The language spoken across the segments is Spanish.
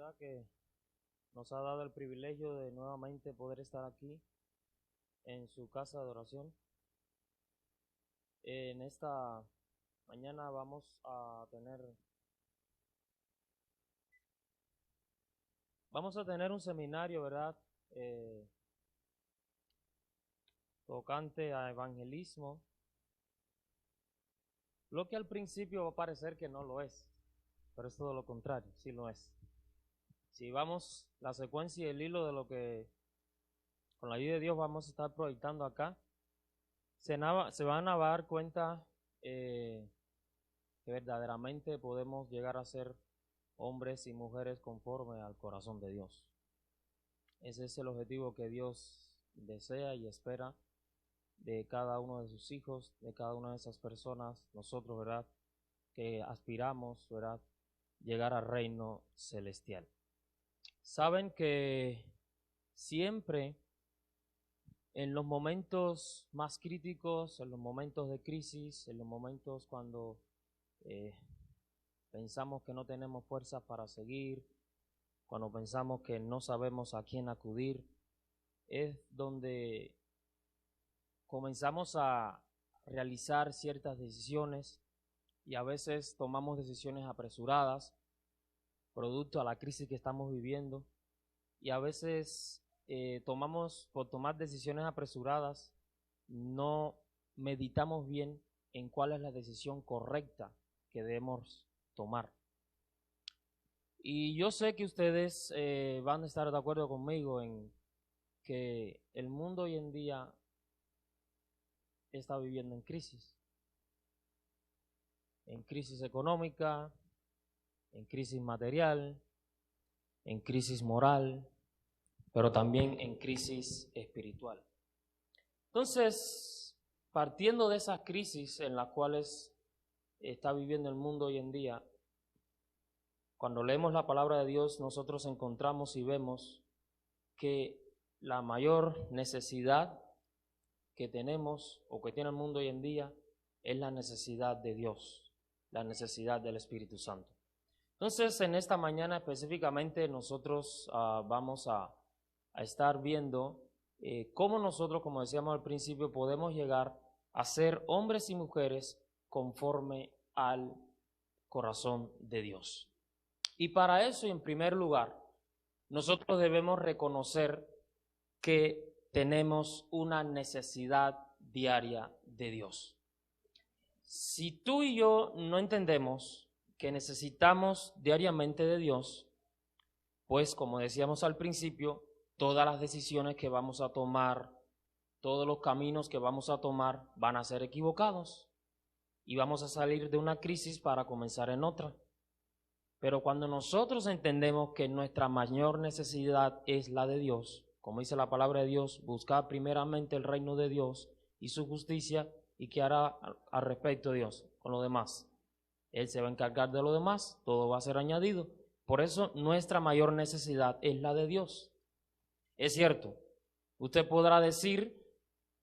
¿verdad? Que nos ha dado el privilegio de nuevamente poder estar aquí en su casa de oración. En esta mañana vamos a tener un seminario, ¿verdad? Tocante a evangelismo, lo que al principio va a parecer que no lo es, pero es todo lo contrario, sí lo es. Si vamos la secuencia y el hilo de lo que con la ayuda de Dios vamos a estar proyectando acá, se van a dar cuenta que verdaderamente podemos llegar a ser hombres y mujeres conforme al corazón de Dios. Ese es el objetivo que Dios desea y espera de cada uno de sus hijos, de cada una de esas personas, nosotros, ¿verdad?, que aspiramos, ¿verdad?, llegar al reino celestial. Saben que siempre en los momentos más críticos, en los momentos de crisis, en los momentos cuando pensamos que no tenemos fuerzas para seguir, cuando pensamos que no sabemos a quién acudir, es donde comenzamos a realizar ciertas decisiones y a veces tomamos decisiones apresuradas, producto a la crisis que estamos viviendo, y a veces por tomar decisiones apresuradas, no meditamos bien en cuál es la decisión correcta que debemos tomar. Y yo sé que ustedes van a estar de acuerdo conmigo en que el mundo hoy en día está viviendo en crisis económica, en crisis material, en crisis moral, pero también en crisis espiritual. Entonces, partiendo de esas crisis en las cuales está viviendo el mundo hoy en día, cuando leemos la palabra de Dios, nosotros encontramos y vemos que la mayor necesidad que tenemos o que tiene el mundo hoy en día es la necesidad de Dios, la necesidad del Espíritu Santo. Entonces, en esta mañana específicamente nosotros vamos a estar viendo cómo nosotros, como decíamos al principio, podemos llegar a ser hombres y mujeres conforme al corazón de Dios. Y para eso, en primer lugar, nosotros debemos reconocer que tenemos una necesidad diaria de Dios. Si tú y yo no entendemos que necesitamos diariamente de Dios, pues como decíamos al principio, todas las decisiones que vamos a tomar, todos los caminos que vamos a tomar van a ser equivocados y vamos a salir de una crisis para comenzar en otra. Pero cuando nosotros entendemos que nuestra mayor necesidad es la de Dios, como dice la palabra de Dios, buscar primeramente el reino de Dios y su justicia, y qué hará al respecto Dios con lo demás. Él se va a encargar de lo demás, todo va a ser añadido. Por eso nuestra mayor necesidad es la de Dios. Es cierto, usted podrá decir,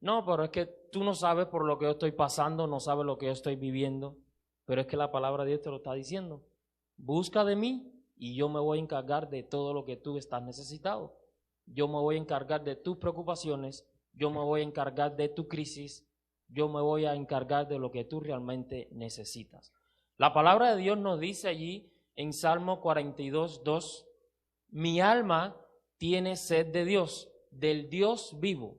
no, pero es que tú no sabes por lo que yo estoy pasando, no sabes lo que yo estoy viviendo, pero es que la palabra de Dios te lo está diciendo. Busca de mí y yo me voy a encargar de todo lo que tú estás necesitado. Yo me voy a encargar de tus preocupaciones, yo me voy a encargar de tu crisis, yo me voy a encargar de lo que tú realmente necesitas. La palabra de Dios nos dice allí en Salmo 42:2, mi alma tiene sed de Dios, del Dios vivo.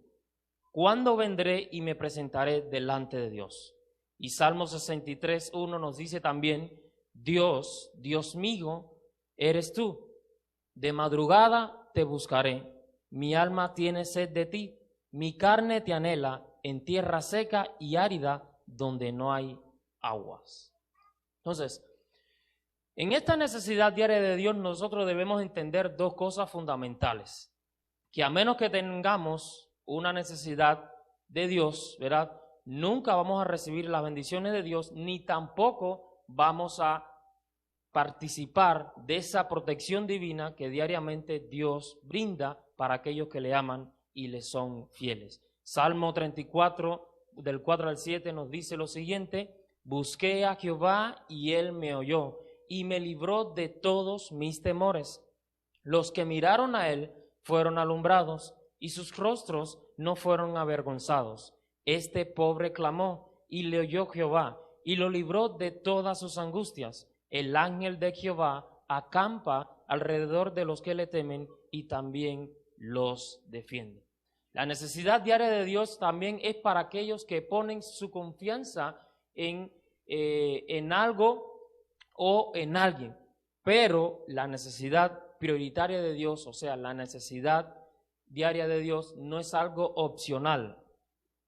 ¿Cuándo vendré y me presentaré delante de Dios? Y Salmo 63:1 nos dice también, Dios, Dios mío, eres tú. De madrugada te buscaré. Mi alma tiene sed de ti. Mi carne te anhela en tierra seca y árida donde no hay aguas. Entonces, en esta necesidad diaria de Dios nosotros debemos entender dos cosas fundamentales. Que a menos que tengamos una necesidad de Dios, ¿verdad?, nunca vamos a recibir las bendiciones de Dios, ni tampoco vamos a participar de esa protección divina que diariamente Dios brinda para aquellos que le aman y le son fieles. Salmo 34, del 4 al 7, nos dice lo siguiente, busqué a Jehová y él me oyó y me libró de todos mis temores. Los que miraron a él fueron alumbrados, y sus rostros no fueron avergonzados. Este pobre clamó, y le oyó Jehová, y lo libró de todas sus angustias. El ángel de Jehová acampa alrededor de los que le temen, y también los defiende. La necesidad diaria de Dios también es para aquellos que ponen su confianza en algo o en alguien. Pero la necesidad prioritaria de Dios, o sea, la necesidad diaria de Dios, no es algo opcional.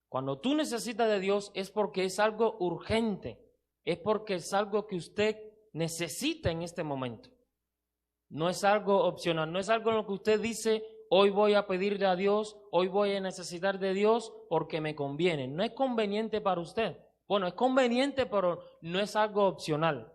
Cuando tú necesitas de Dios es porque es algo urgente, es porque es algo que usted necesita en este momento. No es algo opcional, no es algo en lo que usted dice, hoy voy a pedirle a Dios, hoy voy a necesitar de Dios porque me conviene. No es conveniente para usted. Bueno, es conveniente, pero no es algo opcional.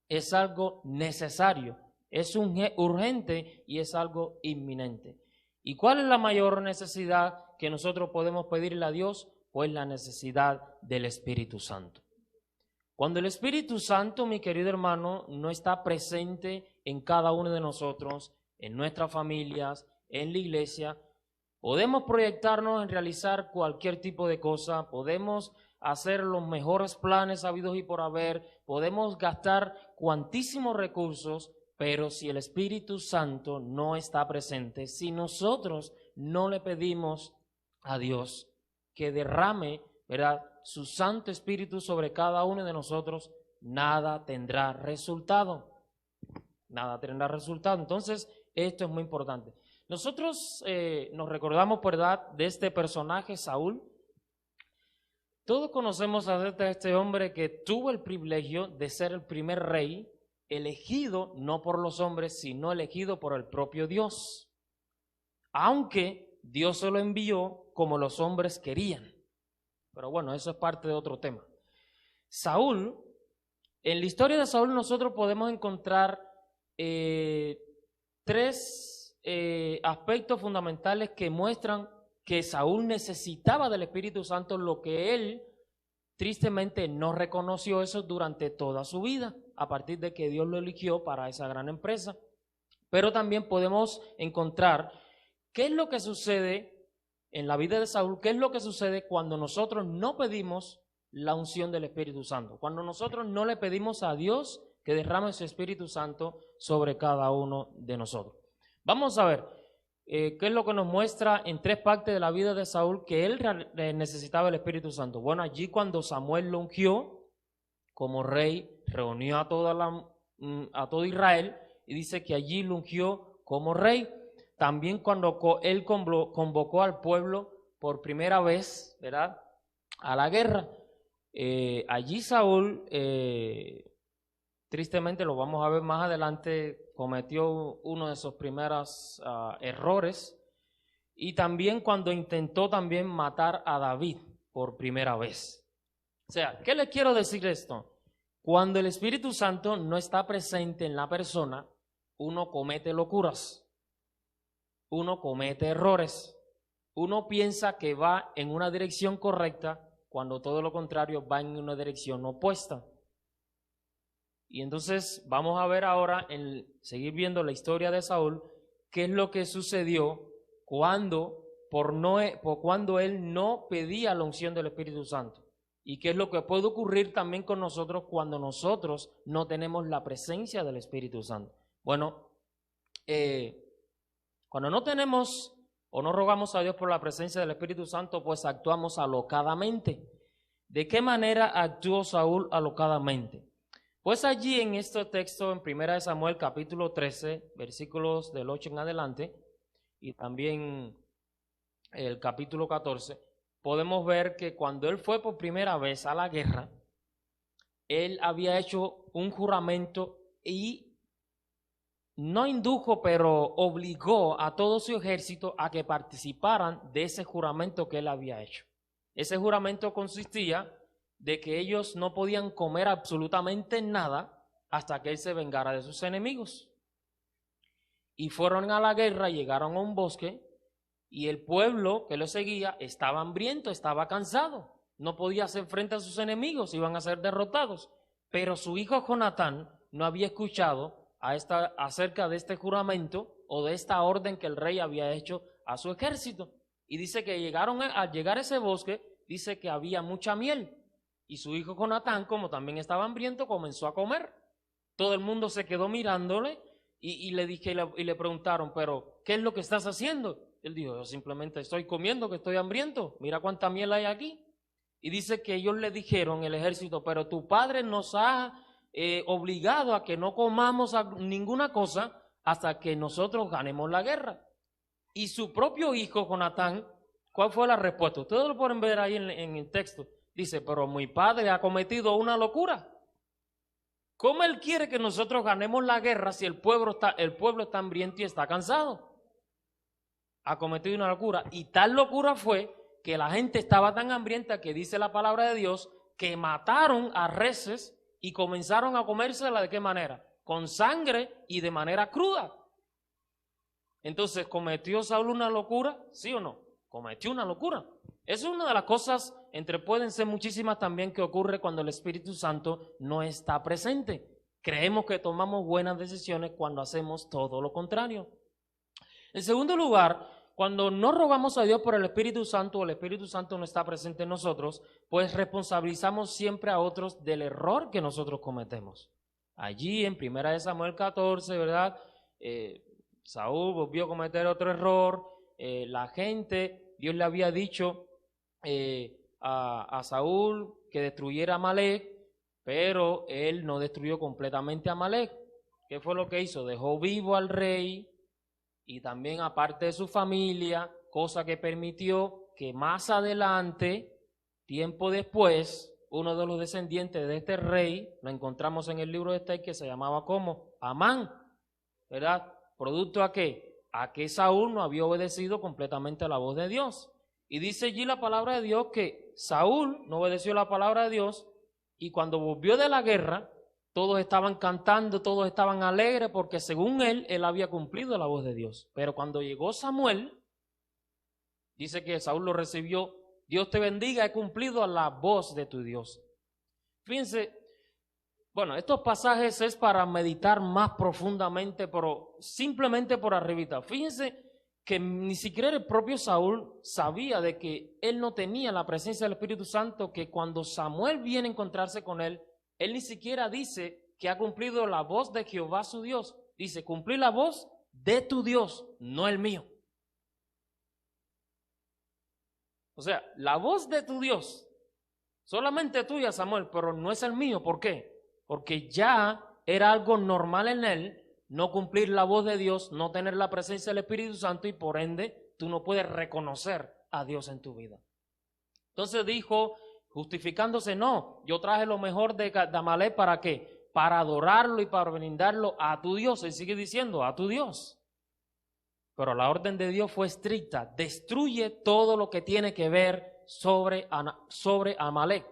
Es algo necesario, es urgente y es algo inminente. ¿Y cuál es la mayor necesidad que nosotros podemos pedirle a Dios? Pues la necesidad del Espíritu Santo. Cuando el Espíritu Santo, mi querido hermano, no está presente en cada uno de nosotros, en nuestras familias, en la iglesia, podemos proyectarnos en realizar cualquier tipo de cosa, podemos hacer los mejores planes habidos y por haber, podemos gastar cuantísimos recursos, pero si el Espíritu Santo no está presente, si nosotros no le pedimos a Dios que derrame, ¿verdad?, su Santo Espíritu sobre cada uno de nosotros, nada tendrá resultado. Nada tendrá resultado. Entonces, esto es muy importante. Nosotros nos recordamos, ¿verdad?, de este personaje, Saúl. Todos conocemos a este hombre que tuvo el privilegio de ser el primer rey, elegido no por los hombres, sino elegido por el propio Dios. Aunque Dios se lo envió como los hombres querían. Pero bueno, eso es parte de otro tema. Saúl, en la historia de Saúl nosotros podemos encontrar tres aspectos fundamentales que muestran que Saúl necesitaba del Espíritu Santo, lo que él tristemente no reconoció eso durante toda su vida, a partir de que Dios lo eligió para esa gran empresa. Pero también podemos encontrar qué es lo que sucede en la vida de Saúl, qué es lo que sucede cuando nosotros no pedimos la unción del Espíritu Santo, cuando nosotros no le pedimos a Dios que derrame su Espíritu Santo sobre cada uno de nosotros. Vamos a ver qué es lo que nos muestra en tres partes de la vida de Saúl que él necesitaba el Espíritu Santo. Bueno, allí cuando Samuel lo ungió como rey, reunió a todo Israel y dice que allí lo ungió como rey. También cuando él convocó al pueblo por primera vez, ¿verdad?, a la guerra. Allí Saúl, tristemente lo vamos a ver más adelante, cometió uno de sus primeros errores. Y también cuando intentó también matar a David por primera vez. O sea, ¿qué les quiero decir esto? Cuando el Espíritu Santo no está presente en la persona, uno comete locuras. Uno comete errores, uno piensa que va en una dirección correcta cuando todo lo contrario va en una dirección opuesta. Y entonces vamos a ver ahora, seguir viendo la historia de Saúl, qué es lo que sucedió cuando él no pedía la unción del Espíritu Santo. Y qué es lo que puede ocurrir también con nosotros cuando nosotros no tenemos la presencia del Espíritu Santo. Bueno, cuando no tenemos o no rogamos a Dios por la presencia del Espíritu Santo, pues actuamos alocadamente. ¿De qué manera actuó Saúl alocadamente? Pues allí en este texto, en 1 Samuel capítulo 13, versículos del 8 en adelante, y también el capítulo 14, podemos ver que cuando él fue por primera vez a la guerra, él había hecho un juramento y no indujo, pero obligó a todo su ejército a que participaran de ese juramento que él había hecho. Ese juramento consistía de que ellos no podían comer absolutamente nada hasta que él se vengara de sus enemigos. Y fueron a la guerra, llegaron a un bosque y el pueblo que lo seguía estaba hambriento, estaba cansado, no podía hacer frente a sus enemigos, iban a ser derrotados. Pero su hijo Jonatán no había escuchado acerca de este juramento o de esta orden que el rey había hecho a su ejército. Y dice que al llegar a ese bosque, dice que había mucha miel. Y su hijo Jonatán, como también estaba hambriento, comenzó a comer. Todo el mundo se quedó mirándole y le preguntaron, pero ¿qué es lo que estás haciendo? Él dijo, yo simplemente estoy comiendo, que estoy hambriento. Mira cuánta miel hay aquí. Y dice que ellos le dijeron, el ejército, pero tu padre nos ha obligado a que no comamos ninguna cosa hasta que nosotros ganemos la guerra. Y su propio hijo, Jonatán, ¿cuál fue la respuesta? Ustedes lo pueden ver ahí en el texto. Dice, pero mi padre ha cometido una locura. ¿Cómo él quiere que nosotros ganemos la guerra si el pueblo está hambriento y está cansado? Ha cometido una locura. Y tal locura fue que la gente estaba tan hambrienta que dice la palabra de Dios que mataron a reses y comenzaron a comérsela. ¿De qué manera? Con sangre y de manera cruda. Entonces, ¿cometió Saúl una locura? ¿Sí o no? Cometió una locura. Esa es una de las cosas, pueden ser muchísimas también, que ocurre cuando el Espíritu Santo no está presente. Creemos que tomamos buenas decisiones cuando hacemos todo lo contrario. En segundo lugar, cuando no rogamos a Dios por el Espíritu Santo o el Espíritu Santo no está presente en nosotros, pues responsabilizamos siempre a otros del error que nosotros cometemos. Allí en 1 Samuel 14, ¿verdad? Saúl volvió a cometer otro error. La gente, Dios le había dicho a Saúl que destruyera a Amalek, pero él no destruyó completamente a Amalek. ¿Qué fue lo que hizo? Dejó vivo al rey y también a parte de su familia, cosa que permitió que más adelante, tiempo después, uno de los descendientes de este rey, lo encontramos en el libro de Esther, que se llamaba ¿cómo? Amán, ¿verdad? ¿Producto a qué? A que Saúl no había obedecido completamente a la voz de Dios. Y dice allí la palabra de Dios que Saúl no obedeció la palabra de Dios y cuando volvió de la guerra, todos estaban cantando, todos estaban alegres porque según él había cumplido la voz de Dios. Pero cuando llegó Samuel, dice que Saúl lo recibió, Dios te bendiga, he cumplido la voz de tu Dios. Fíjense, bueno, estos pasajes es para meditar más profundamente, pero simplemente por arribita. Fíjense que ni siquiera el propio Saúl sabía de que él no tenía la presencia del Espíritu Santo, que cuando Samuel viene a encontrarse con él ni siquiera dice que ha cumplido la voz de Jehová su Dios. Dice, cumplí la voz de tu Dios, no el mío. O sea, la voz de tu Dios, solamente tuya, Samuel, pero no es el mío. ¿Por qué? Porque ya era algo normal en él no cumplir la voz de Dios, no tener la presencia del Espíritu Santo y por ende tú no puedes reconocer a Dios en tu vida. Entonces dijo, justificándose, no, yo traje lo mejor de Amalek, ¿para qué? Para adorarlo y para brindarlo a tu Dios. Él sigue diciendo, a tu Dios. Pero la orden de Dios fue estricta, destruye todo lo que tiene que ver sobre Amalek.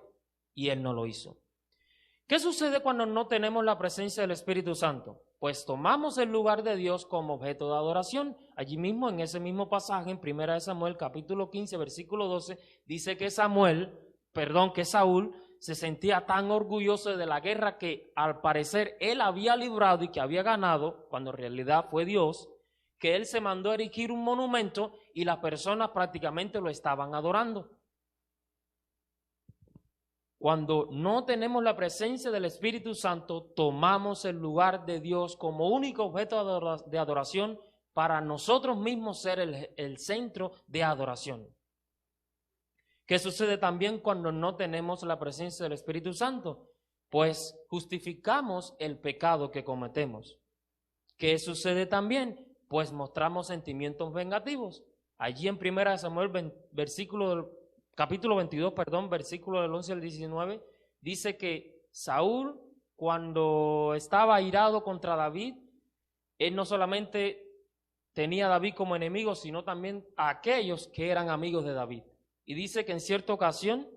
Y él no lo hizo. ¿Qué sucede cuando no tenemos la presencia del Espíritu Santo? Pues tomamos el lugar de Dios como objeto de adoración. Allí mismo, en ese mismo pasaje, en 1 Samuel, capítulo 15, versículo 12, dice que Saúl se sentía tan orgulloso de la guerra que al parecer él había librado y que había ganado, cuando en realidad fue Dios, que él se mandó a erigir un monumento y las personas prácticamente lo estaban adorando. Cuando no tenemos la presencia del Espíritu Santo, tomamos el lugar de Dios como único objeto de adoración para nosotros mismos ser el centro de adoración. ¿Qué sucede también cuando no tenemos la presencia del Espíritu Santo? Pues justificamos el pecado que cometemos. ¿Qué sucede también? Pues mostramos sentimientos vengativos. Allí en 1 Samuel, capítulo 22, versículo del 11 al 19, dice que Saúl, cuando estaba airado contra David, él no solamente tenía a David como enemigo, sino también a aquellos que eran amigos de David. Y dice que en cierta ocasión,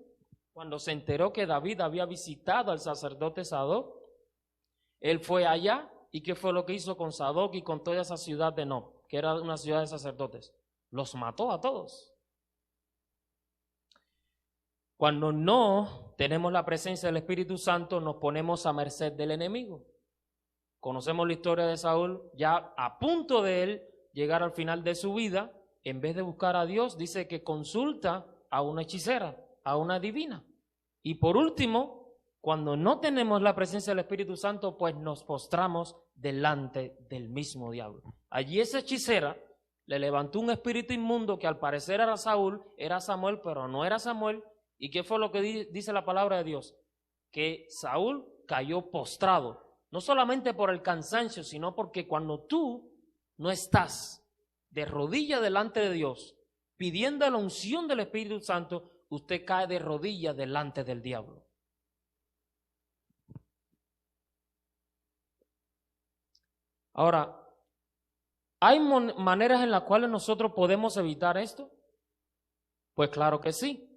cuando se enteró que David había visitado al sacerdote Sadoc, él fue allá, ¿y qué fue lo que hizo con Sadoc y con toda esa ciudad de Nob, que era una ciudad de sacerdotes? Los mató a todos. Cuando no tenemos la presencia del Espíritu Santo, nos ponemos a merced del enemigo. Conocemos la historia de Saúl, ya a punto de él llegar al final de su vida, en vez de buscar a Dios, dice que consulta a una hechicera, a una adivina. Y por último, cuando no tenemos la presencia del Espíritu Santo, pues nos postramos delante del mismo diablo. Allí esa hechicera le levantó un espíritu inmundo que al parecer era Saúl, era Samuel, pero no era Samuel. ¿Y qué fue lo que dice la palabra de Dios? Que Saúl cayó postrado, no solamente por el cansancio, sino porque cuando tú no estás de rodillas delante de Dios, pidiendo la unción del Espíritu Santo, usted cae de rodillas delante del diablo. Ahora, ¿hay maneras en las cuales nosotros podemos evitar esto? Pues claro que sí.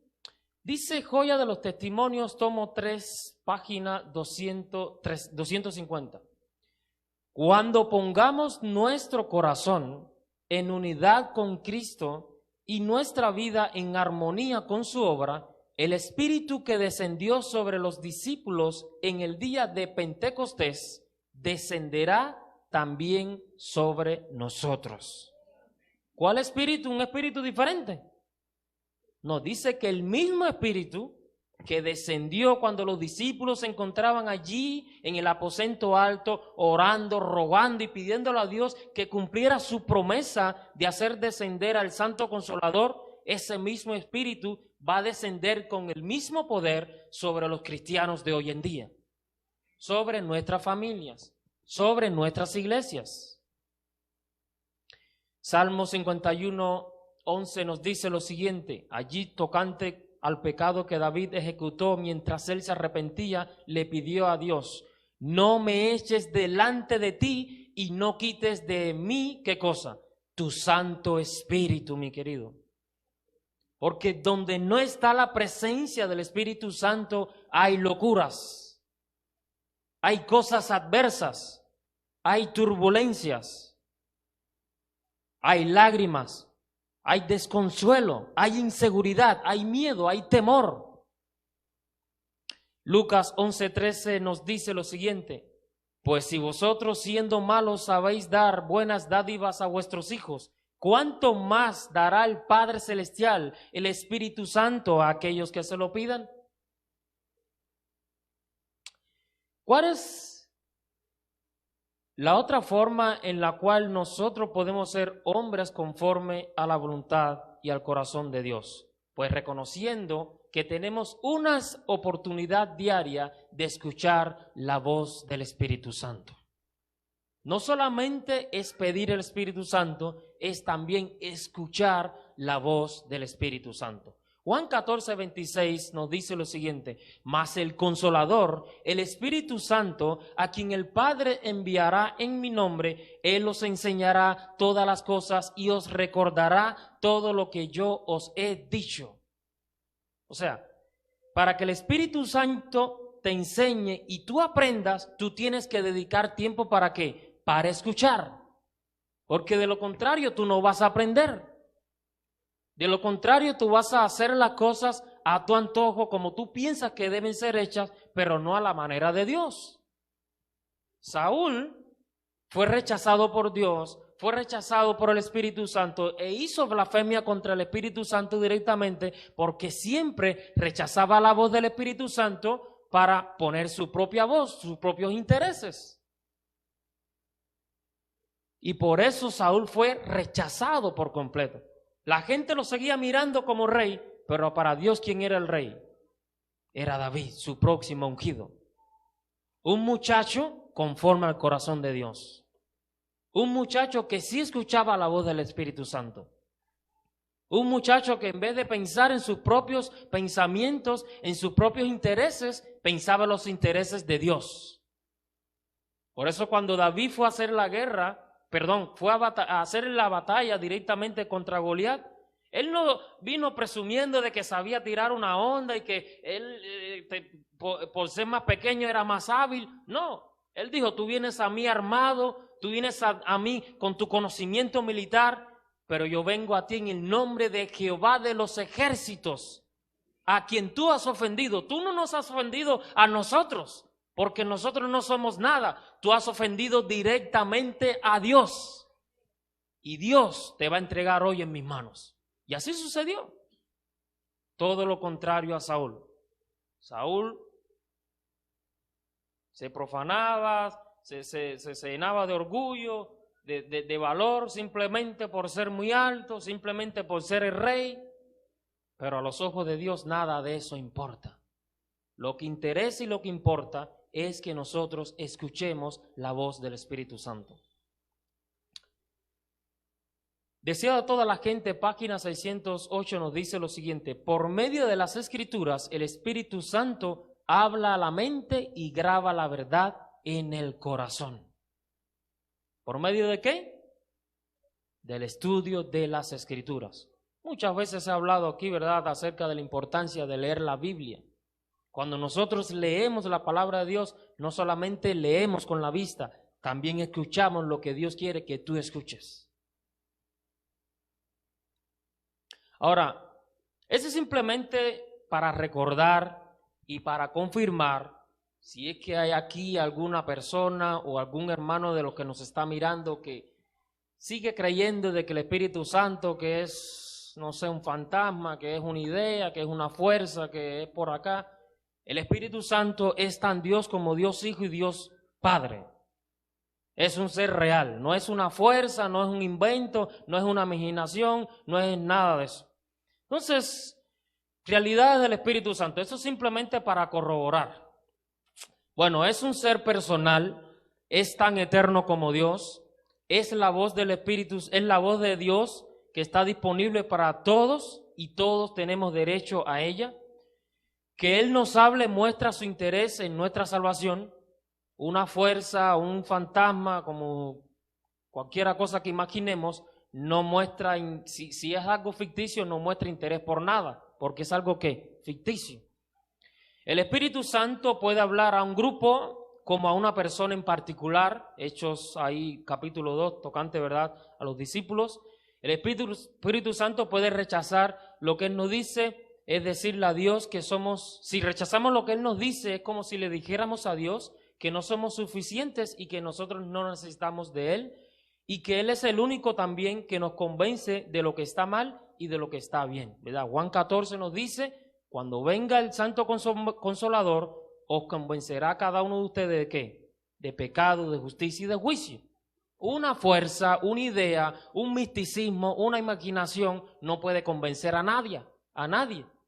Dice Joya de los Testimonios, tomo 3, página 250. Cuando pongamos nuestro corazón en unidad con Cristo y nuestra vida en armonía con su obra, el Espíritu que descendió sobre los discípulos en el día de Pentecostés descenderá también sobre nosotros. ¿Cuál espíritu? ¿Un espíritu diferente? Nos dice que el mismo Espíritu que descendió cuando los discípulos se encontraban allí en el aposento alto, orando, rogando y pidiéndole a Dios que cumpliera su promesa de hacer descender al Santo Consolador, ese mismo Espíritu va a descender con el mismo poder sobre los cristianos de hoy en día, sobre nuestras familias, sobre nuestras iglesias. Salmo 51:11 nos dice lo siguiente, allí tocante al pecado que David ejecutó mientras él se arrepentía, le pidió a Dios, no me eches delante de ti y no quites de mí, ¿qué cosa? Tu Santo Espíritu, mi querido. Porque donde no está la presencia del Espíritu Santo, hay locuras, hay cosas adversas, hay turbulencias, hay lágrimas, hay desconsuelo, hay inseguridad, hay miedo, hay temor. Lucas 11:13 nos dice lo siguiente, pues si vosotros siendo malos sabéis dar buenas dádivas a vuestros hijos, ¿cuánto más dará el Padre Celestial, el Espíritu Santo, a aquellos que se lo pidan? ¿Cuál es la otra forma en la cual nosotros podemos ser hombres conforme a la voluntad y al corazón de Dios? Pues reconociendo que tenemos una oportunidad diaria de escuchar la voz del Espíritu Santo. No solamente es pedir el Espíritu Santo, es también escuchar la voz del Espíritu Santo. Juan 14:26 nos dice lo siguiente, mas el Consolador, el Espíritu Santo, a quien el Padre enviará en mi nombre, Él os enseñará todas las cosas y os recordará todo lo que yo os he dicho. O sea, para que el Espíritu Santo te enseñe y tú aprendas, tú tienes que dedicar tiempo ¿para qué? Para escuchar, porque de lo contrario tú no vas a aprender. De lo contrario, tú vas a hacer las cosas a tu antojo, como tú piensas que deben ser hechas, pero no a la manera de Dios. Saúl fue rechazado por Dios, fue rechazado por el Espíritu Santo e hizo blasfemia contra el Espíritu Santo directamente porque siempre rechazaba la voz del Espíritu Santo para poner su propia voz, sus propios intereses. Y por eso Saúl fue rechazado por completo. La gente lo seguía mirando como rey, pero para Dios, ¿quién era el rey? Era David, su próximo ungido. Un muchacho conforme al corazón de Dios. Un muchacho que sí escuchaba la voz del Espíritu Santo. Un muchacho que en vez de pensar en sus propios pensamientos, en sus propios intereses, pensaba en los intereses de Dios. Por eso cuando David fue a hacer la guerra, fue a hacer la batalla directamente contra Goliat, él no vino presumiendo de que sabía tirar una onda y que él, por ser más pequeño, era más hábil. No, él dijo, tú vienes a mí armado, tú vienes a mí con tu conocimiento militar, pero yo vengo a ti en el nombre de Jehová de los ejércitos, a quien tú has ofendido. Tú no nos has ofendido a nosotros, porque nosotros no somos nada. Tú has ofendido directamente a Dios y Dios te va a entregar hoy en mis manos. Y así sucedió. Todo lo contrario a Saúl. Saúl se profanaba, se llenaba de orgullo, de valor, simplemente por ser muy alto, simplemente por ser el rey. Pero a los ojos de Dios nada de eso importa. Lo que interesa y lo que importa es que nosotros escuchemos la voz del Espíritu Santo. Deseado a toda la gente, página 608 nos dice lo siguiente: por medio de las Escrituras, el Espíritu Santo habla a la mente y graba la verdad en el corazón. ¿Por medio de qué? Del estudio de las Escrituras. Muchas veces he hablado aquí, ¿verdad?, acerca de la importancia de leer la Biblia. Cuando nosotros leemos la palabra de Dios, no solamente leemos con la vista, también escuchamos lo que Dios quiere que tú escuches. Ahora, eso es simplemente para recordar y para confirmar, si es que hay aquí alguna persona o algún hermano de los que nos está mirando que sigue creyendo de que el Espíritu Santo, que es, no sé, un fantasma, que es una idea, que es una fuerza, que es por acá. El Espíritu Santo es tan Dios como Dios Hijo y Dios Padre. Es un ser real, no es una fuerza, no es un invento, no es una imaginación, no es nada de eso. Entonces, realidades del Espíritu Santo, eso es simplemente para corroborar. Bueno, es un ser personal, es tan eterno como Dios, es la voz del Espíritu, es la voz de Dios que está disponible para todos y todos tenemos derecho a ella. Que Él nos hable muestra su interés en nuestra salvación. Una fuerza, un fantasma, como cualquier cosa que imaginemos, no muestra, si es algo ficticio, no muestra interés por nada, porque es algo que ficticio. El Espíritu Santo puede hablar a un grupo como a una persona en particular. Hechos ahí capítulo 2, tocante, ¿verdad?, a los discípulos. El Espíritu Santo puede rechazar lo que Él nos dice, es decirle a Dios que somos, si rechazamos lo que Él nos dice, es como si le dijéramos a Dios que no somos suficientes y que nosotros no necesitamos de Él y que Él es el único también que nos convence de lo que está mal y de lo que está bien, ¿verdad? Juan 14 nos dice, cuando venga el Santo Consolador, os convencerá a cada uno de ustedes ¿de qué? De pecado, de justicia y de juicio. Una fuerza, una idea, un misticismo, una imaginación no puede convencer a nadie,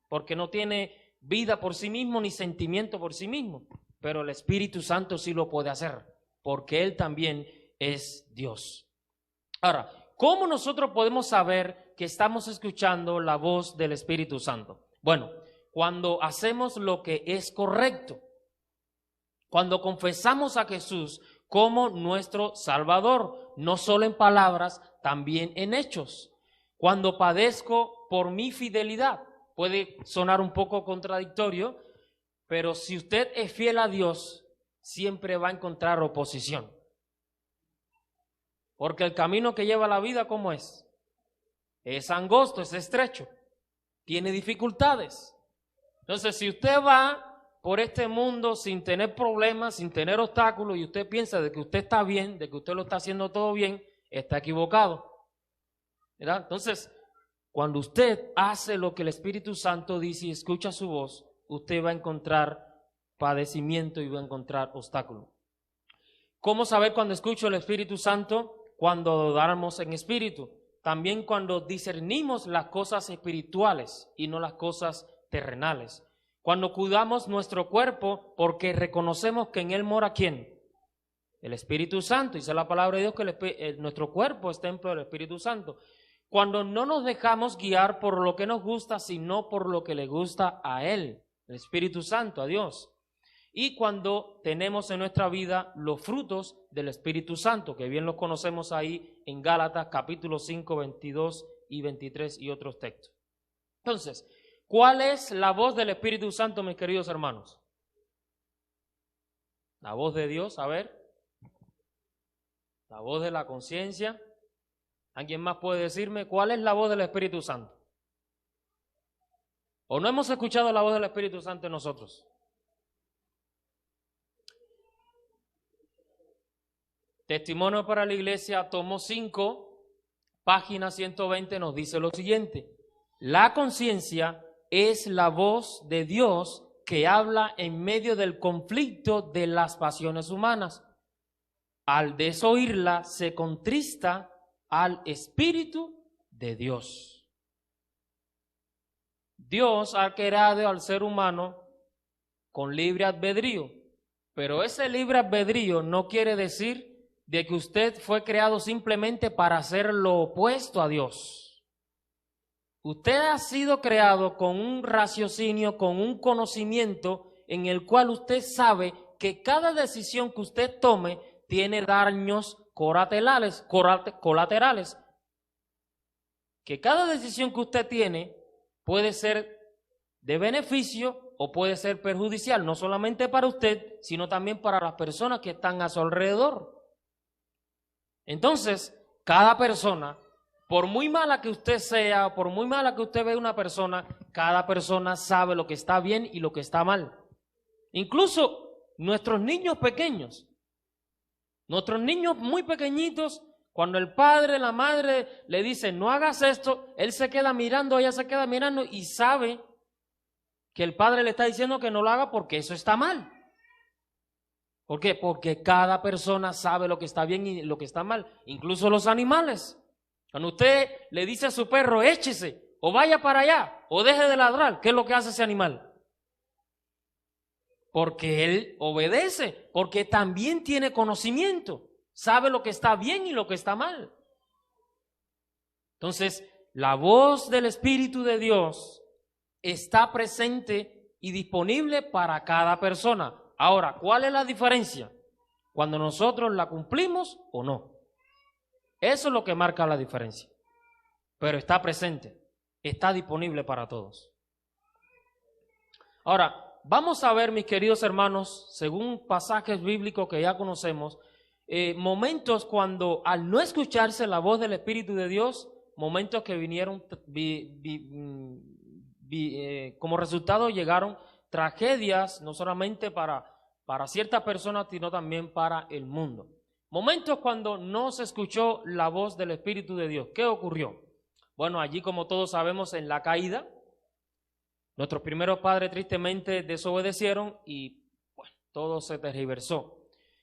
porque no tiene vida por sí mismo ni sentimiento por sí mismo. Pero el Espíritu Santo sí lo puede hacer, porque Él también es Dios. Ahora, ¿cómo nosotros podemos saber que estamos escuchando la voz del Espíritu Santo? Bueno, cuando hacemos lo que es correcto, cuando confesamos a Jesús como nuestro Salvador, no solo en palabras, también en hechos. Cuando padezco por mi fidelidad, puede sonar un poco contradictorio, pero si usted es fiel a Dios, siempre va a encontrar oposición. Porque el camino que lleva a la vida, ¿cómo es? Es angosto, es estrecho, tiene dificultades. Entonces, si usted va por este mundo sin tener problemas, sin tener obstáculos, y usted piensa de que usted está bien, de que usted lo está haciendo todo bien, está equivocado, ¿verdad? Entonces, cuando usted hace lo que el Espíritu Santo dice y escucha su voz, usted va a encontrar padecimiento y va a encontrar obstáculos. ¿Cómo saber cuando escucho el Espíritu Santo? Cuando adoramos en espíritu. También cuando discernimos las cosas espirituales y no las cosas terrenales. Cuando cuidamos nuestro cuerpo porque reconocemos que en él mora ¿quién? El Espíritu Santo. Dice la palabra de Dios que nuestro cuerpo es templo del Espíritu Santo. Cuando no nos dejamos guiar por lo que nos gusta, sino por lo que le gusta a Él, el Espíritu Santo, a Dios. Y cuando tenemos en nuestra vida los frutos del Espíritu Santo, que bien los conocemos ahí en Gálatas capítulo 5, 22 y 23 y otros textos. Entonces, ¿cuál es la voz del Espíritu Santo, mis queridos hermanos? La voz de Dios, a ver. La voz de la conciencia. ¿Alguien más puede decirme cuál es la voz del Espíritu Santo? ¿O no hemos escuchado la voz del Espíritu Santo en nosotros? Testimonio para la Iglesia, tomo 5, página 120, nos dice lo siguiente: la conciencia es la voz de Dios que habla en medio del conflicto de las pasiones humanas. Al desoírla se contrista al Espíritu de Dios. Dios ha creado al ser humano con libre albedrío, pero ese libre albedrío no quiere decir de que usted fue creado simplemente para hacer lo opuesto a Dios. Usted ha sido creado con un raciocinio, con un conocimiento en el cual usted sabe que cada decisión que usted tome tiene daños colaterales, que cada decisión que usted tiene puede ser de beneficio o puede ser perjudicial, no solamente para usted, sino también para las personas que están a su alrededor. Entonces, cada persona, por muy mala que usted sea, por muy mala que usted vea una persona, cada persona sabe lo que está bien y lo que está mal. Incluso nuestros niños pequeños, nuestros niños muy pequeñitos, cuando el padre, la madre le dice no hagas esto, él se queda mirando, ella se queda mirando y sabe que el padre le está diciendo que no lo haga porque eso está mal. ¿Por qué? Porque cada persona sabe lo que está bien y lo que está mal, incluso los animales. Cuando usted le dice a su perro échese o vaya para allá o deje de ladrar, ¿qué es lo que hace ese animal? Porque él obedece, porque también tiene conocimiento, sabe lo que está bien y lo que está mal. Entonces, la voz del Espíritu de Dios está presente y disponible para cada persona. Ahora, ¿cuál es la diferencia? Cuando nosotros la cumplimos o no. Eso es lo que marca la diferencia. Pero está presente, está disponible para todos. Ahora, vamos a ver, mis queridos hermanos, según pasajes bíblicos que ya conocemos, momentos cuando al no escucharse la voz del Espíritu de Dios, momentos que vinieron, como resultado llegaron tragedias, no solamente para ciertas personas, sino también para el mundo. Momentos cuando no se escuchó la voz del Espíritu de Dios. ¿Qué ocurrió? Bueno, allí, como todos sabemos, en la caída, nuestros primeros padres tristemente desobedecieron y bueno, todo se tergiversó.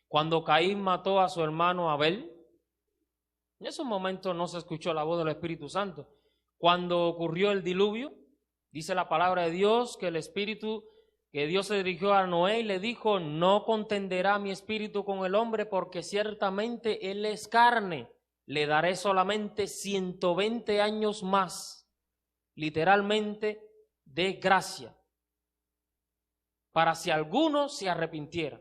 Cuando Caín mató a su hermano Abel, en esos momentos no se escuchó la voz del Espíritu Santo. Cuando ocurrió el diluvio, dice la palabra de Dios que que Dios se dirigió a Noé y le dijo: no contenderá mi espíritu con el hombre, porque ciertamente él es carne, le daré solamente 120 años más, literalmente, de gracia, para si alguno se arrepintiera.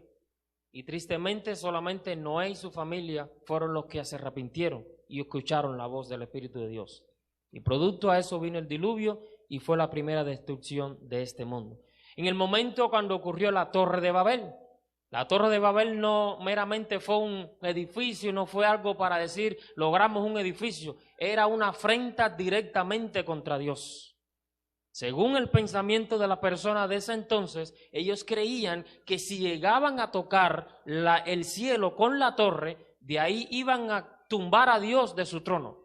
Y tristemente solamente Noé y su familia fueron los que se arrepintieron y escucharon la voz del Espíritu de Dios. Y producto a eso vino el diluvio y fue la primera destrucción de este mundo. En el momento cuando ocurrió la Torre de Babel, la Torre de Babel no meramente fue un edificio, no fue algo para decir logramos un edificio, era una afrenta directamente contra Dios. Según el pensamiento de la persona de ese entonces, ellos creían que si llegaban a tocar el cielo con la torre, de ahí iban a tumbar a Dios de su trono.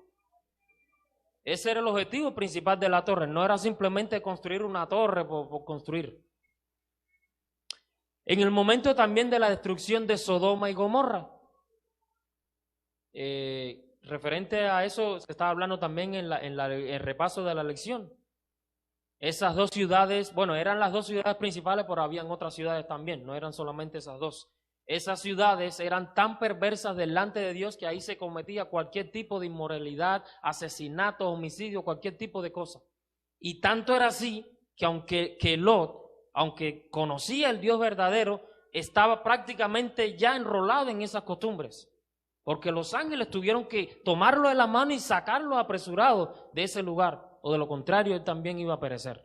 Ese era el objetivo principal de la torre, no era simplemente construir una torre por construir. En el momento también de la destrucción de Sodoma y Gomorra, referente a eso se estaba hablando también en el repaso de la lección. Esas dos ciudades, bueno, eran las dos ciudades principales, pero habían otras ciudades también, no eran solamente esas dos. Esas ciudades eran tan perversas delante de Dios que ahí se cometía cualquier tipo de inmoralidad, asesinato, homicidio, cualquier tipo de cosa. Y tanto era así que Lot, aunque conocía el Dios verdadero, estaba prácticamente ya enrolado en esas costumbres. Porque los ángeles tuvieron que tomarlo de la mano y sacarlo apresurado de ese lugar. O de lo contrario, él también iba a perecer.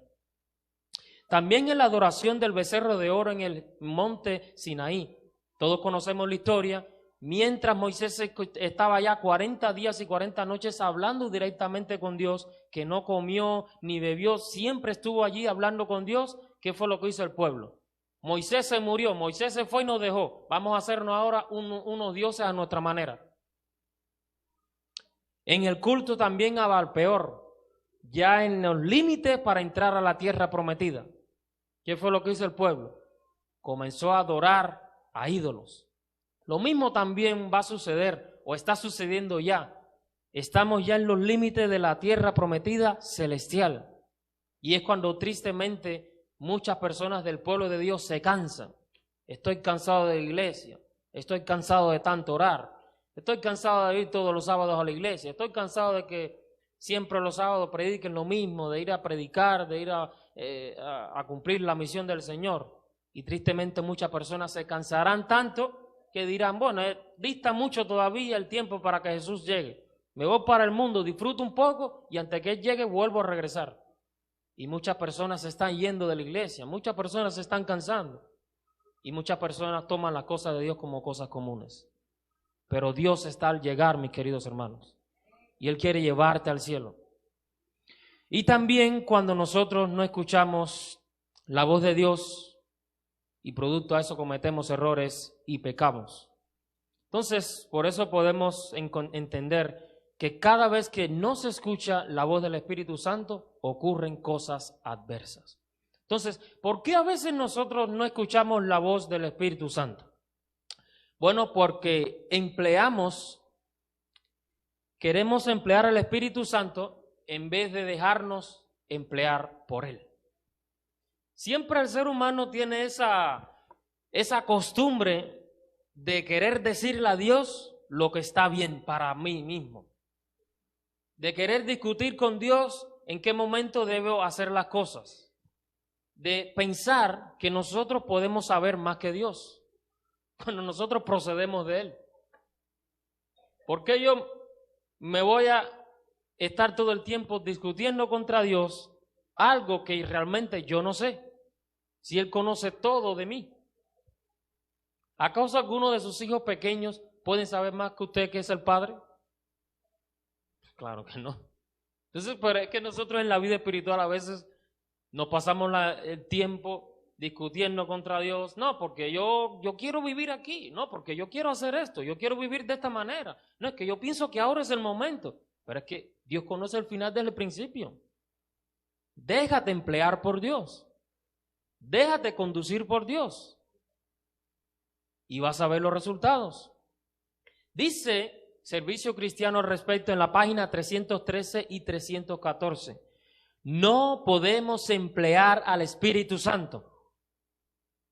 También en la adoración del becerro de oro en el monte Sinaí. Todos conocemos la historia. Mientras Moisés estaba ya 40 días y 40 noches hablando directamente con Dios, que no comió ni bebió, siempre estuvo allí hablando con Dios. ¿Qué fue lo que hizo el pueblo? Moisés se murió, Moisés se fue y nos dejó. Vamos a hacernos ahora unos dioses a nuestra manera. En el culto también a Baal-peor, ya en los límites para entrar a la tierra prometida. ¿Qué fue lo que hizo el pueblo? Comenzó a adorar a ídolos. Lo mismo también va a suceder, o está sucediendo ya. Estamos ya en los límites de la tierra prometida celestial. Y es cuando tristemente muchas personas del pueblo de Dios se cansan. Estoy cansado de la iglesia, estoy cansado de tanto orar, estoy cansado de ir todos los sábados a la iglesia, estoy cansado de que siempre los sábados prediquen lo mismo, de ir a predicar, de ir a cumplir la misión del Señor. Y tristemente muchas personas se cansarán tanto que dirán, bueno, dista mucho todavía el tiempo para que Jesús llegue. Me voy para el mundo, disfruto un poco y antes que Él llegue vuelvo a regresar. Y muchas personas se están yendo de la iglesia, muchas personas se están cansando y muchas personas toman las cosas de Dios como cosas comunes. Pero Dios está al llegar, mis queridos hermanos, y Él quiere llevarte al cielo. Y también cuando nosotros no escuchamos la voz de Dios y producto a eso cometemos errores y pecamos. Entonces, por eso podemos entender que cada vez que no se escucha la voz del Espíritu Santo, ocurren cosas adversas. Entonces, ¿por qué a veces nosotros no escuchamos la voz del Espíritu Santo? Bueno, porque queremos emplear al Espíritu Santo en vez de dejarnos emplear por Él. Siempre el ser humano tiene esa costumbre de querer decirle a Dios lo que está bien para mí mismo. De querer discutir con Dios en qué momento debo hacer las cosas. De pensar que nosotros podemos saber más que Dios cuando nosotros procedemos de Él. ¿Por qué yo me voy a estar todo el tiempo discutiendo contra Dios algo que realmente yo no sé? Si Él conoce todo de mí. ¿Acaso alguno de sus hijos pequeños pueden saber más que usted que es el Padre? Claro que no. Entonces, pero es que nosotros en la vida espiritual a veces nos pasamos el tiempo discutiendo contra Dios. No, porque yo quiero vivir aquí. No, porque yo quiero hacer esto. Yo quiero vivir de esta manera. No, es que yo pienso que ahora es el momento. Pero es que Dios conoce el final desde el principio. Déjate emplear por Dios. Déjate conducir por Dios. Y vas a ver los resultados. Dice Servicio Cristiano al respecto en la página 313 y 314. No podemos emplear al Espíritu Santo.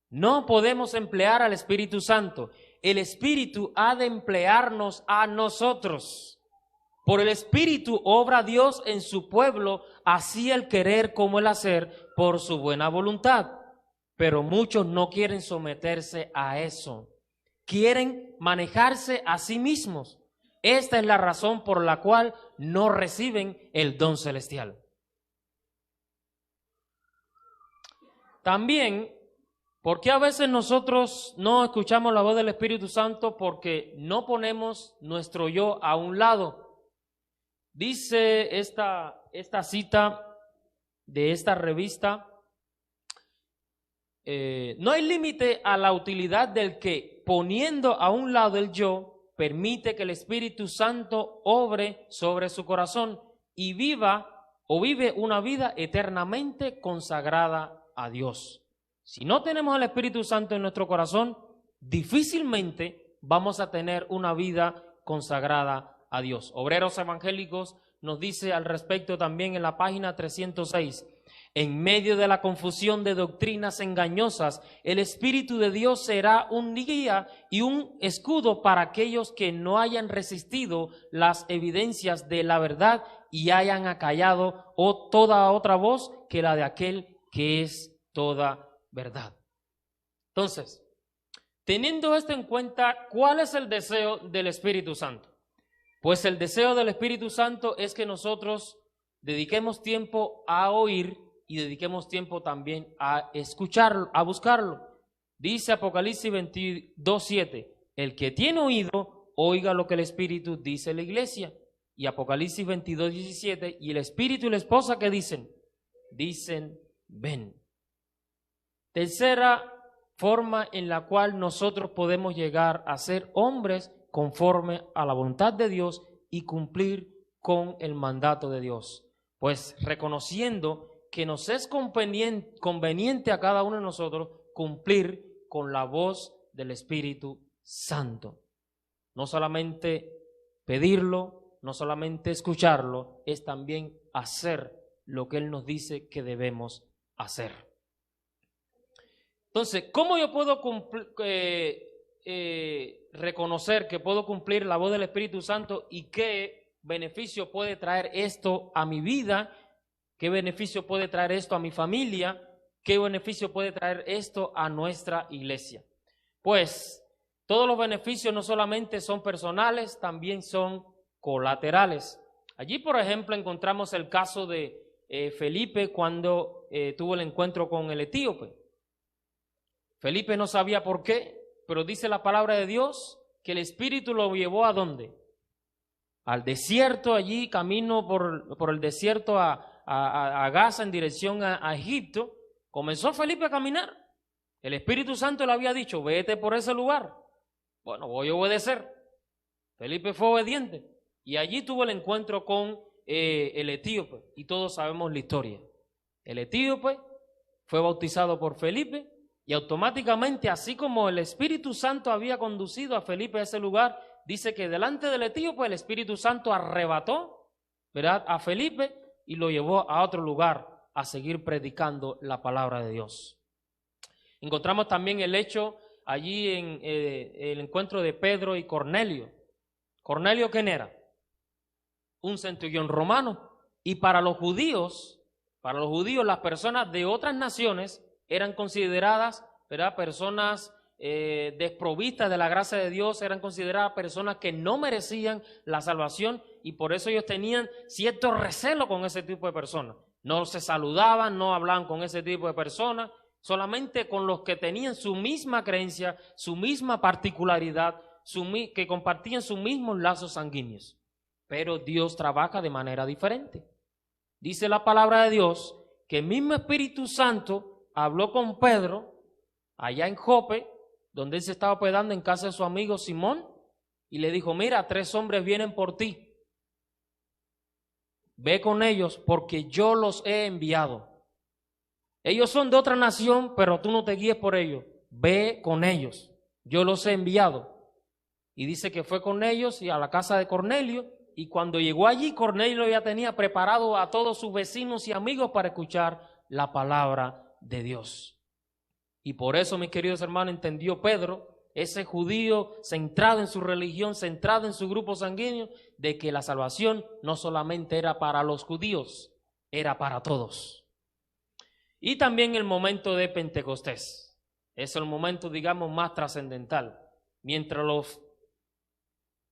No podemos emplear al Espíritu Santo. El Espíritu ha de emplearnos a nosotros. Por el Espíritu obra Dios en su pueblo, así el querer como el hacer, por su buena voluntad. Pero muchos no quieren someterse a eso. Quieren manejarse a sí mismos. Esta es la razón por la cual no reciben el don celestial. También, ¿por qué a veces nosotros no escuchamos la voz del Espíritu Santo? Porque no ponemos nuestro yo a un lado. Dice esta cita de esta revista, no hay límite a la utilidad del que, poniendo a un lado el yo, permite que el Espíritu Santo obre sobre su corazón y vive una vida eternamente consagrada a Dios. Si no tenemos al Espíritu Santo en nuestro corazón, difícilmente vamos a tener una vida consagrada a Dios. Obreros Evangélicos nos dice al respecto también en la página 306. En medio de la confusión de doctrinas engañosas, el Espíritu de Dios será un guía y un escudo para aquellos que no hayan resistido las evidencias de la verdad y hayan acallado toda otra voz que la de aquel que es toda verdad. Entonces, teniendo esto en cuenta, ¿cuál es el deseo del Espíritu Santo? Pues el deseo del Espíritu Santo es que nosotros dediquemos tiempo a oír y dediquemos tiempo también a escucharlo, a buscarlo. Dice Apocalipsis 22:7, el que tiene oído, oiga lo que el Espíritu dice a la iglesia. Y Apocalipsis 22:17, y el Espíritu y la esposa, ¿qué dicen? Dicen, ven. Tercera forma en la cual nosotros podemos llegar a ser hombres conforme a la voluntad de Dios y cumplir con el mandato de Dios. Pues reconociendo que nos es conveniente a cada uno de nosotros cumplir con la voz del Espíritu Santo. No solamente pedirlo, no solamente escucharlo, es también hacer lo que Él nos dice que debemos hacer. Entonces, ¿cómo yo puedo reconocer que puedo cumplir la voz del Espíritu Santo y qué beneficio puede traer esto a mi vida? ¿Qué beneficio puede traer esto a mi familia? ¿Qué beneficio puede traer esto a nuestra iglesia? Pues todos los beneficios no solamente son personales, también son colaterales. Allí, por ejemplo, encontramos el caso de Felipe cuando tuvo el encuentro con el etíope. Felipe no sabía por qué, pero dice la palabra de Dios que el Espíritu lo llevó ¿a dónde? Al desierto, allí camino por el desierto a Gaza en dirección a Egipto. Comenzó Felipe a caminar. El Espíritu Santo le había dicho, vete por ese lugar. Bueno, voy a obedecer. Felipe fue obediente y allí tuvo el encuentro con el etíope y todos sabemos la historia. El etíope fue bautizado por Felipe y automáticamente, así como el Espíritu Santo había conducido a Felipe a ese lugar, dice que delante del etíope el Espíritu Santo arrebató, ¿verdad?, a Felipe y lo llevó a otro lugar a seguir predicando la palabra de Dios. Encontramos también el hecho allí en el encuentro de Pedro y Cornelio. ¿Cornelio quién era? Un centurión romano. Y para los judíos, las personas de otras naciones eran consideradas, ¿verdad?, personas desprovistas de la gracia de Dios, eran consideradas personas que no merecían la salvación y por eso ellos tenían cierto recelo con ese tipo de personas. No se saludaban, no hablaban con ese tipo de personas, solamente con los que tenían su misma creencia, su misma particularidad, que compartían sus mismos lazos sanguíneos. Pero Dios trabaja de manera diferente. Dice la palabra de Dios que el mismo Espíritu Santo habló con Pedro allá en Jope, donde él se estaba hospedando en casa de su amigo Simón, y le dijo, mira, 3 hombres vienen por ti. Ve con ellos porque yo los he enviado. Ellos son de otra nación, pero tú no te guíes por ellos. Ve con ellos. Yo los he enviado. Y dice que fue con ellos y a la casa de Cornelio. Y cuando llegó allí, Cornelio ya tenía preparado a todos sus vecinos y amigos para escuchar la palabra de Dios. Y por eso, mis queridos hermanos, entendió Pedro, ese judío centrado en su religión, centrado en su grupo sanguíneo, de que la salvación no solamente era para los judíos, era para todos. Y también el momento de Pentecostés. Es el momento, digamos, más trascendental. Mientras los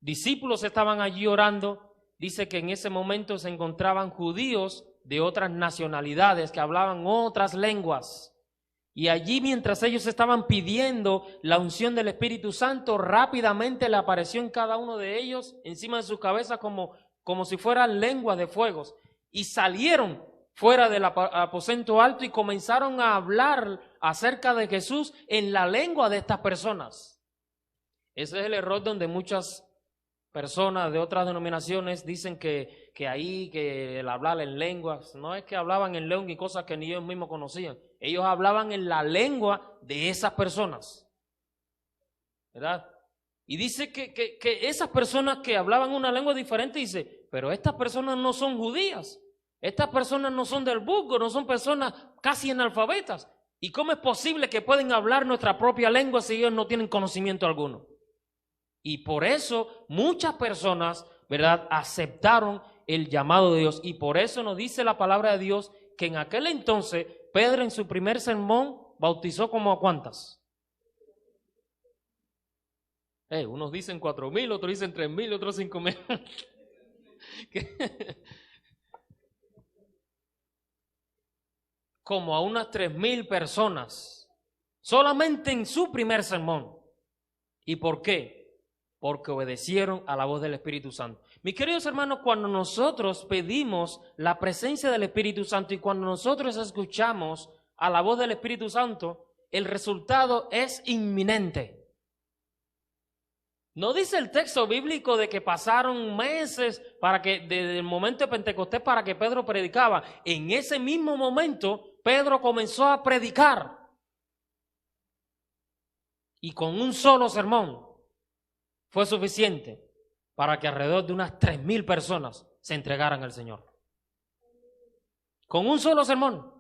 discípulos estaban allí orando, dice que en ese momento se encontraban judíos de otras nacionalidades que hablaban otras lenguas. Y allí, mientras ellos estaban pidiendo la unción del Espíritu Santo, rápidamente le apareció en cada uno de ellos, encima de sus cabezas, como si fueran lenguas de fuegos. Y salieron fuera del aposento alto y comenzaron a hablar acerca de Jesús en la lengua de estas personas. Ese es el error donde muchas personas de otras denominaciones dicen que el hablar en lenguas, no es que hablaban en lengua y cosas que ni ellos mismos conocían. Ellos hablaban en la lengua de esas personas, ¿verdad? Y dice que esas personas que hablaban una lengua diferente, dice, pero estas personas no son judías, estas personas no son del vulgo, no son personas casi analfabetas. ¿Y cómo es posible que pueden hablar nuestra propia lengua si ellos no tienen conocimiento alguno? Y por eso muchas personas, ¿verdad?, aceptaron el llamado de Dios. Y por eso nos dice la palabra de Dios que en aquel entonces Pedro en su primer sermón bautizó como a ¿cuántas? Unos dicen 4,000, otros dicen 3,000, otros 5,000. Como a unas 3,000 personas, solamente en su primer sermón. ¿Y por qué? Porque obedecieron a la voz del Espíritu Santo. Mis queridos hermanos, cuando nosotros pedimos la presencia del Espíritu Santo y cuando nosotros escuchamos a la voz del Espíritu Santo, el resultado es inminente. No dice el texto bíblico de que pasaron meses para que, desde el momento de Pentecostés, para que Pedro predicaba. En ese mismo momento, Pedro comenzó a predicar. Y con un solo sermón fue suficiente para que alrededor de unas 3,000 personas se entregaran al Señor. Con un solo sermón.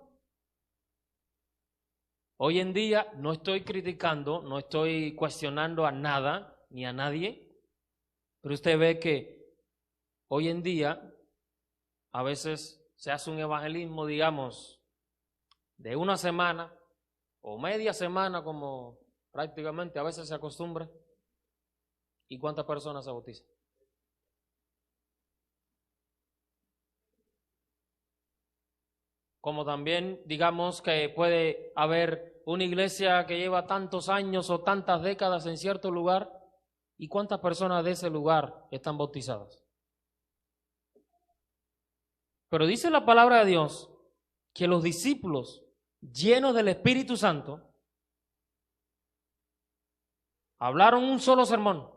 Hoy en día no estoy criticando, no estoy cuestionando a nada ni a nadie, pero usted ve que hoy en día a veces se hace un evangelismo, digamos, de una semana o media semana, como prácticamente a veces se acostumbra. ¿Y cuántas personas se bautizan? Como también digamos que puede haber una iglesia que lleva tantos años o tantas décadas en cierto lugar, ¿y cuántas personas de ese lugar están bautizadas? Pero dice la palabra de Dios que los discípulos llenos del Espíritu Santo hablaron un solo sermón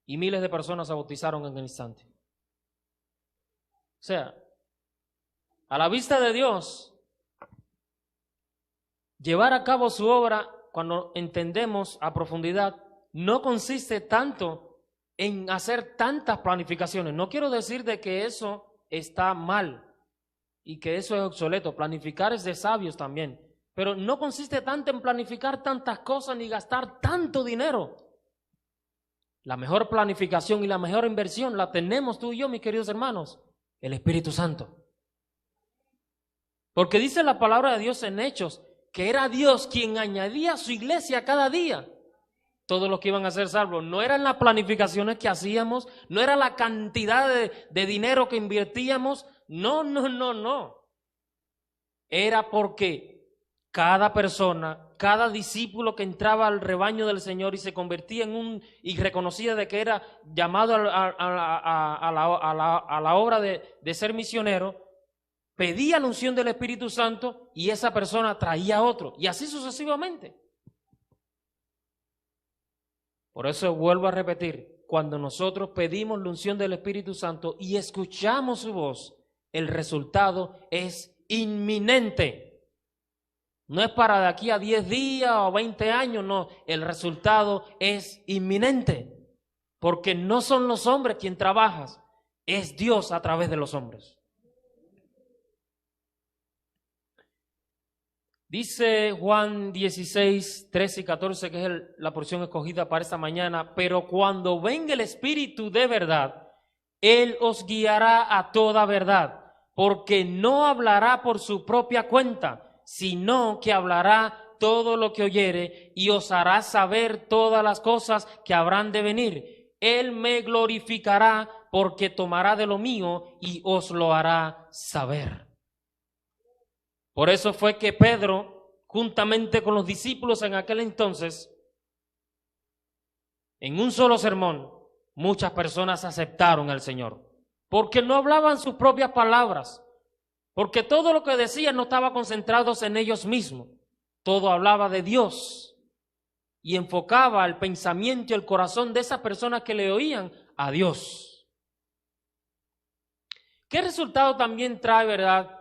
y miles de personas se bautizaron en el instante. O sea, a la vista de Dios, llevar a cabo su obra, cuando entendemos a profundidad, no consiste tanto en hacer tantas planificaciones. No quiero decir de que eso está mal y que eso es obsoleto. Planificar es de sabios también. Pero no consiste tanto en planificar tantas cosas ni gastar tanto dinero. La mejor planificación y la mejor inversión la tenemos tú y yo, mis queridos hermanos, el Espíritu Santo. Porque dice la palabra de Dios en Hechos que era Dios quien añadía a su iglesia cada día todos los que iban a ser salvos. No eran las planificaciones que hacíamos, no era la cantidad de dinero que invertíamos, no. Era porque cada persona, cada discípulo que entraba al rebaño del Señor y se convertía y reconocía de que era llamado a la obra de ser misionero, pedía la unción del Espíritu Santo y esa persona traía a otro, y así sucesivamente. Por eso vuelvo a repetir, cuando nosotros pedimos la unción del Espíritu Santo y escuchamos su voz, el resultado es inminente. No es para de aquí a 10 días o 20 años, no, el resultado es inminente, porque no son los hombres quien trabajan, es Dios a través de los hombres. Dice Juan 16, 13 y 14, que es la porción escogida para esta mañana, pero cuando venga el Espíritu de verdad, Él os guiará a toda verdad, porque no hablará por su propia cuenta, sino que hablará todo lo que oyere y os hará saber todas las cosas que habrán de venir. Él me glorificará porque tomará de lo mío y os lo hará saber. Por eso fue que Pedro, juntamente con los discípulos en aquel entonces, en un solo sermón, muchas personas aceptaron al Señor, porque no hablaban sus propias palabras, porque todo lo que decían no estaba concentrado en ellos mismos, todo hablaba de Dios y enfocaba el pensamiento y el corazón de esas personas que le oían a Dios. ¿Qué resultado también trae, verdad,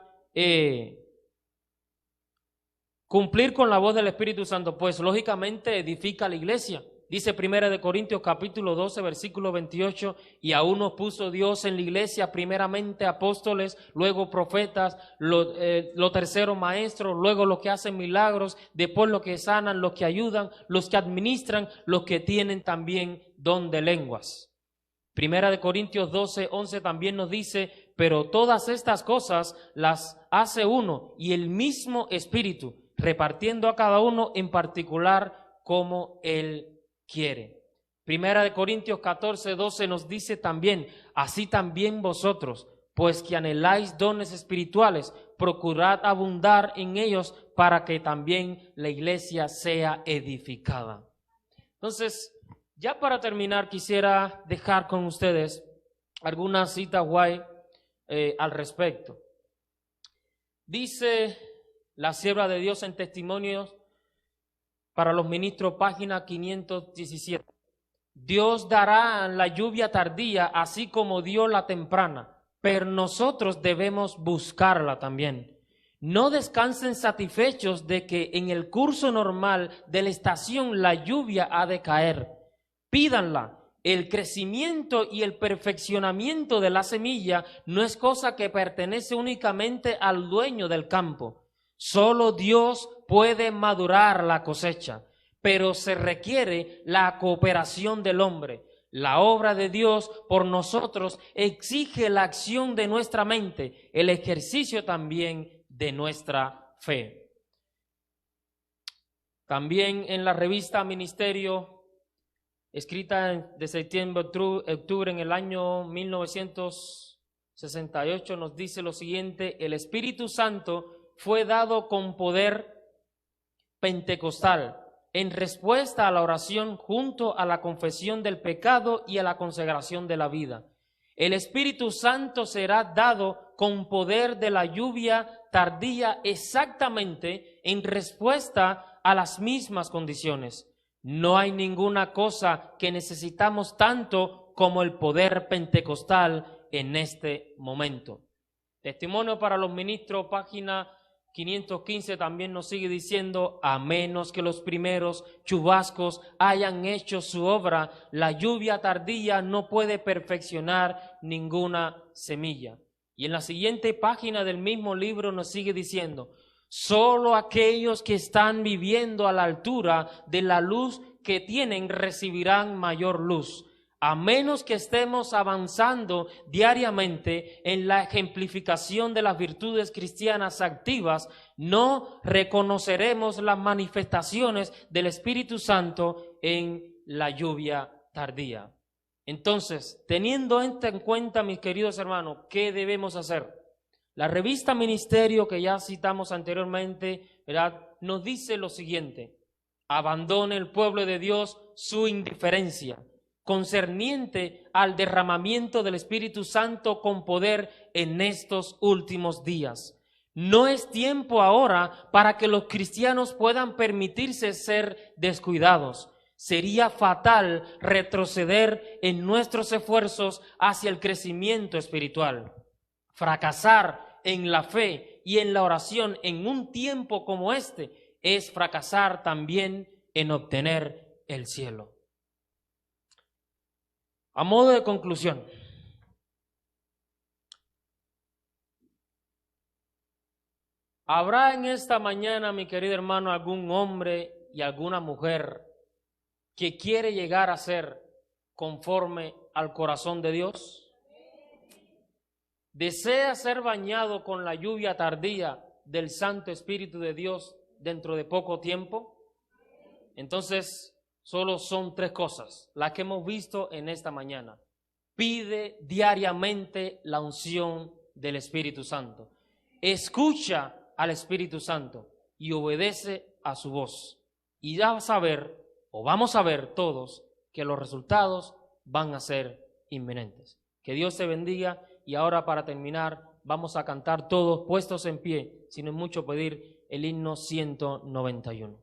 cumplir con la voz del Espíritu Santo? Pues lógicamente edifica la iglesia. Dice 1 Corintios capítulo 12 versículo 28, y aún nos puso Dios en la iglesia primeramente apóstoles, luego profetas, lo tercero maestros, luego los que hacen milagros, después los que sanan, los que ayudan, los que administran, los que tienen también don de lenguas. 1 Corintios 12, 11 también nos dice, pero todas estas cosas las hace uno y el mismo Espíritu, repartiendo a cada uno en particular como Él quiere. 1 Corintios 14, 12 nos dice también, así también vosotros, pues que anheláis dones espirituales, procurad abundar en ellos para que también la iglesia sea edificada. Entonces, ya para terminar, quisiera dejar con ustedes algunas citas guay al respecto. Dice La sierva de Dios en Testimonios para los Ministros, página 517. Dios dará la lluvia tardía, así como dio la temprana, pero nosotros debemos buscarla también. No descansen satisfechos de que en el curso normal de la estación la lluvia ha de caer. Pídanla. El crecimiento y el perfeccionamiento de la semilla no es cosa que pertenece únicamente al dueño del campo. Solo Dios puede madurar la cosecha, pero se requiere la cooperación del hombre. La obra de Dios por nosotros exige la acción de nuestra mente, el ejercicio también de nuestra fe. También en la revista Ministerio, escrita de septiembre a octubre en el año 1968, nos dice lo siguiente: el Espíritu Santo fue dado con poder pentecostal en respuesta a la oración junto a la confesión del pecado y a la consagración de la vida. El Espíritu Santo será dado con poder de la lluvia tardía exactamente en respuesta a las mismas condiciones. No hay ninguna cosa que necesitamos tanto como el poder pentecostal en este momento. Testimonio para los Ministros, página 515, también nos sigue diciendo: a menos que los primeros chubascos hayan hecho su obra, la lluvia tardía no puede perfeccionar ninguna semilla. Y en la siguiente página del mismo libro nos sigue diciendo: solo aquellos que están viviendo a la altura de la luz que tienen recibirán mayor luz. A menos que estemos avanzando diariamente en la ejemplificación de las virtudes cristianas activas, no reconoceremos las manifestaciones del Espíritu Santo en la lluvia tardía. Entonces, teniendo esto en cuenta, mis queridos hermanos, ¿qué debemos hacer? La revista Ministerio, que ya citamos anteriormente, ¿verdad?, nos dice lo siguiente: abandone el pueblo de Dios su indiferencia concerniente al derramamiento del Espíritu Santo con poder en estos últimos días. No es tiempo ahora para que los cristianos puedan permitirse ser descuidados. Sería fatal retroceder en nuestros esfuerzos hacia el crecimiento espiritual. Fracasar en la fe y en la oración en un tiempo como este es fracasar también en obtener el cielo. A modo de conclusión, ¿habrá en esta mañana, mi querido hermano, algún hombre y alguna mujer que quiere llegar a ser conforme al corazón de Dios? ¿Desea ser bañado con la lluvia tardía del Santo Espíritu de Dios dentro de poco tiempo? Entonces, solo son tres cosas las que hemos visto en esta mañana. Pide diariamente la unción del Espíritu Santo. Escucha al Espíritu Santo y obedece a su voz. Y vamos a ver todos que los resultados van a ser inminentes. Que Dios te bendiga. Y ahora, para terminar, vamos a cantar todos puestos en pie, sin mucho pedir, el himno 191.